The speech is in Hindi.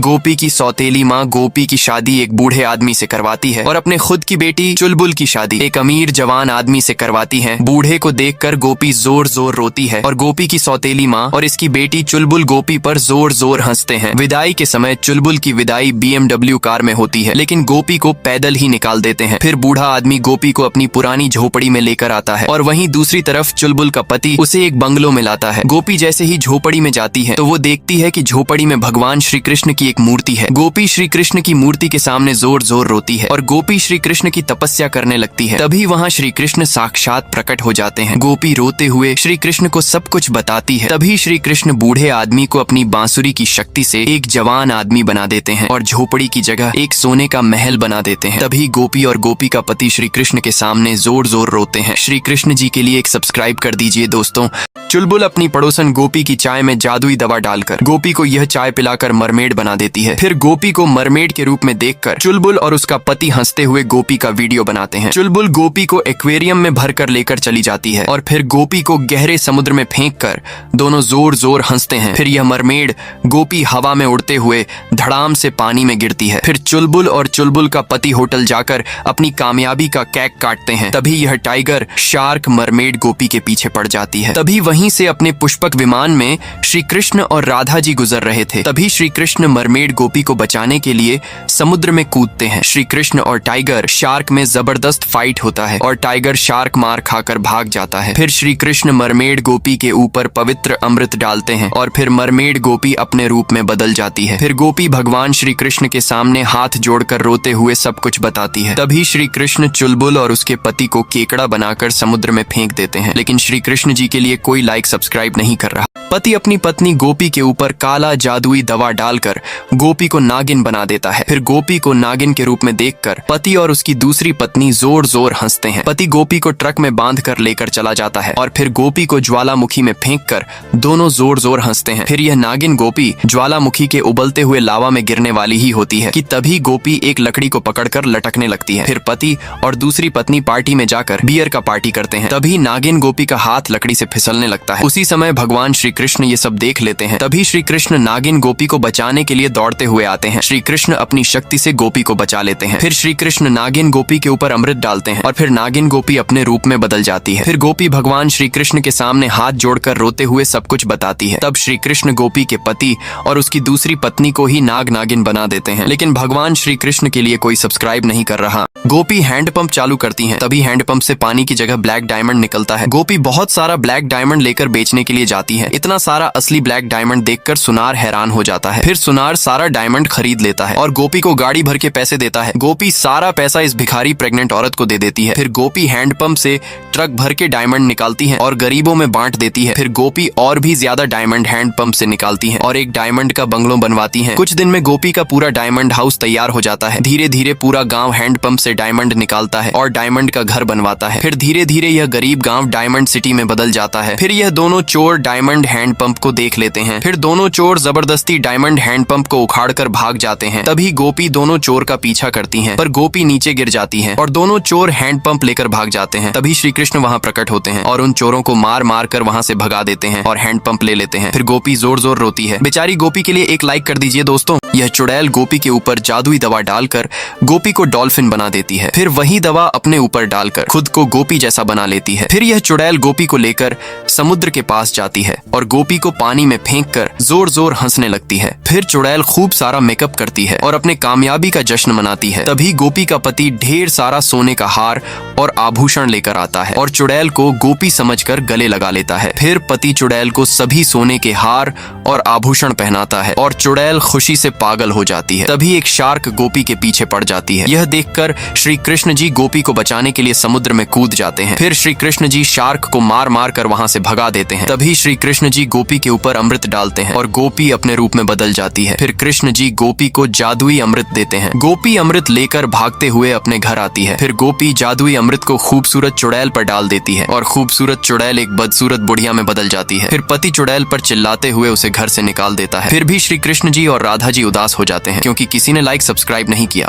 गोपी की सौतेली माँ गोपी की शादी एक बूढ़े आदमी से करवाती है और अपने खुद की बेटी चुलबुल की शादी एक अमीर जवान आदमी से करवाती है। बूढ़े को देखकर गोपी जोर जोर रोती है और गोपी की सौतेली माँ और इसकी बेटी चुलबुल गोपी पर जोर जोर हंसते हैं। विदाई के समय चुलबुल की विदाई BMW कार में होती है, लेकिन गोपी को पैदल ही निकाल देते हैं। फिर बूढ़ा आदमी गोपी को अपनी पुरानी झोपड़ी में लेकर आता है और वहीं दूसरी तरफ चुलबुल का पति उसे एक बंगलो में लाता है। गोपी जैसे ही झोपड़ी में जाती है तो वो देखती है कि झोपड़ी में भगवान श्री कृष्ण की एक मूर्ति है। गोपी श्री कृष्ण की मूर्ति के सामने जोर जोर रोती है और गोपी श्री कृष्ण की तपस्या करने लगती है। तभी वहाँ श्री कृष्ण साक्षात प्रकट हो जाते हैं। गोपी रोते हुए श्री कृष्ण को सब कुछ बताती है। तभी श्री कृष्ण बूढ़े आदमी को अपनी बांसुरी की शक्ति से एक जवान आदमी बना देते हैं और झोपड़ी की जगह एक सोने का महल बना देते हैं। तभी गोपी और गोपी का पति श्री कृष्ण के सामने जोर जोर रोते हैं। श्री कृष्ण जी के लिए एक सब्सक्राइब कर दीजिए दोस्तों। चुलबुल अपनी पड़ोसन गोपी की चाय में जादुई दवा डालकर गोपी को यह चाय पिलाकर मरमेड बना देती है। फिर गोपी को मरमेड के रूप में देखकर चुलबुल और उसका पति हंसते हुए गोपी का वीडियो बनाते हैं। चुलबुल गोपी को एक्वेरियम में भरकर लेकर चली जाती है और फिर गोपी को गहरे समुद्र में फेंककर दोनों जोर जोर हंसते हैं। फिर यह मरमेड गोपी हवा में उड़ते हुए धड़ाम से पानी में गिरती है। फिर चुलबुल और चुलबुल का पति होटल जाकर अपनी कामयाबी का केक काटते हैं। तभी यह टाइगर शार्क मरमेड गोपी के पीछे पड़ जाती है। तभी वहीं से अपने पुष्पक विमान में श्री कृष्ण और राधा जी गुजर रहे थे। तभी श्री कृष्ण मरमेड गोपी को बचाने के लिए समुद्र में कूदते हैं। श्री कृष्ण और टाइगर शार्क में जबरदस्त फाइट होता है और टाइगर शार्क मार खाकर भाग जाता है। फिर श्री कृष्ण मरमेड गोपी के ऊपर पवित्र अमृत डालते हैं और फिर मरमेड गोपी अपने रूप में बदल जाती है। फिर गोपी भगवान श्री कृष्ण के सामने हाथ जोड़कर रोते हुए सब कुछ बताती है। तभी श्री कृष्ण चुलबुल और उसके पति को केकड़ा बनाकर समुद्र में फेंक देते हैं, लेकिन श्री कृष्ण जी के लिए कोई लाइक सब्सक्राइब नहीं कर रहा। पति अपनी पत्नी गोपी के ऊपर काला जादुई दवा डालकर गोपी को नागिन बना देता है। फिर गोपी को नागिन के रूप में देखकर पति और उसकी दूसरी पत्नी जोर जोर हंसते हैं। पति गोपी को ट्रक में बांधकर लेकर चला जाता है और फिर गोपी को ज्वालामुखी में फेंककर दोनों जोर जोर हंसते हैं। फिर यह नागिन गोपी ज्वालामुखी के उबलते हुए लावा में गिरने वाली ही होती है कि तभी गोपी एक लकड़ी को पकड़कर लटकने लगती है। फिर पति और दूसरी पत्नी पार्टी में जाकर बियर का पार्टी करते हैं। तभी नागिन गोपी का हाथ लकड़ी से फिसलने लगता है। उसी समय भगवान श्री कृष्ण ये सब देख लेते हैं। तभी श्री कृष्ण नागिन गोपी को बचाने के लिए दौड़ते हुए आते हैं। श्री कृष्ण अपनी शक्ति से गोपी को बचा लेते हैं। फिर श्री कृष्ण नागिन गोपी के ऊपर अमृत डालते हैं और फिर नागिन गोपी अपने रूप में बदल जाती है। फिर गोपी भगवान श्री कृष्ण के सामने हाथ जोड़कर रोते हुए सब कुछ बताती है। तब श्री कृष्ण गोपी के पति और उसकी दूसरी पत्नी को ही नाग नागिन बना देते हैं, लेकिन भगवान श्री कृष्ण के लिए कोई सब्सक्राइब नहीं कर रहा। गोपी हैंडपंप चालू करती हैं। तभी हैंडपंप से पानी की जगह ब्लैक डायमंड निकलता है। गोपी बहुत सारा ब्लैक डायमंड लेकर बेचने के लिए जाती है। इतना सारा असली ब्लैक डायमंड देखकर सुनार हैरान हो जाता है। फिर सुनार सारा डायमंड खरीद लेता है और गोपी को गाड़ी भर के पैसे देता है। गोपी सारा पैसा इस भिखारी प्रेग्नेंट औरत को दे देती है। फिर गोपी हैंडपंप से ट्रक भर के डायमंड निकालती है और गरीबों में बांट देती है। फिर गोपी और भी ज्यादा डायमंड हैंडपंप से निकालती है और एक डायमंड का बंगलो बनवाती है। कुछ दिन में गोपी का पूरा डायमंड हाउस तैयार हो जाता है। धीरे धीरे पूरा गाँव हैंडपंप से डायमंड निकालता है और डायमंड का घर बनवाता है। फिर धीरे धीरे यह गरीब गाँव डायमंड सिटी में बदल जाता है। फिर यह दोनों चोर डायमंड हैंडपंप को देख लेते हैं। फिर दोनों चोर जबरदस्ती डायमंड हैंडपंप को उखाड़कर भाग जाते हैं। तभी गोपी दोनों चोर का पीछा करती हैं, पर गोपी नीचे गिर जाती है और दोनों चोर हैंडपंप लेकर भाग जाते हैं। तभी श्री कृष्ण वहां प्रकट होते हैं और उन चोरों को मार मार कर वहां से भगा देते हैं और हैंडपंप ले लेते हैं। फिर गोपी जोर जोर रोती है। बेचारी गोपी के लिए एक लाइक कर दीजिए दोस्तों। यह चुड़ैल गोपी के ऊपर जादुई दवा डालकर गोपी को डॉल्फिन बना देती है। फिर वही दवा अपने ऊपर डालकर खुद को गोपी जैसा बना लेती है। फिर यह चुड़ैल गोपी को लेकर समुद्र के पास जाती है और गोपी को पानी में फेंककर जोर जोर हंसने लगती है। फिर चुड़ैल खूब सारा मेकअप करती है और अपने कामयाबी का जश्न मनाती है। तभी गोपी का पति ढेर सारा सोने का हार और आभूषण लेकर आता है और चुड़ैल को गोपी समझकर गले लगा लेता है। फिर पति चुड़ैल को सभी सोने के हार और आभूषण पहनाता है और चुड़ैल खुशी से पागल हो जाती है। तभी एक शार्क गोपी के पीछे पड़ जाती है। यह देखकर श्री कृष्ण जी गोपी को बचाने के लिए समुद्र में कूद जाते हैं। फिर श्री कृष्ण जी शार्क को मार मार कर वहां से भगा देते हैं। तभी श्री कृष्ण जी गोपी के ऊपर अमृत डालते हैं और गोपी अपने रूप में बदल जाती है। फिर कृष्ण जी गोपी को जादुई अमृत देते हैं। गोपी अमृत लेकर भागते हुए अपने घर आती है। फिर गोपी जादुई अमृत को खूबसूरत चुड़ैल पर डाल देती है और खूबसूरत चुड़ैल एक बदसूरत बुढ़िया में बदल जाती है। फिर पति चुड़ैल पर चिल्लाते हुए उसे घर से निकाल देता है। फिर भी श्री कृष्ण जी और राधा जी उदास हो जाते हैं क्योंकि किसी ने लाइक सब्सक्राइब नहीं किया।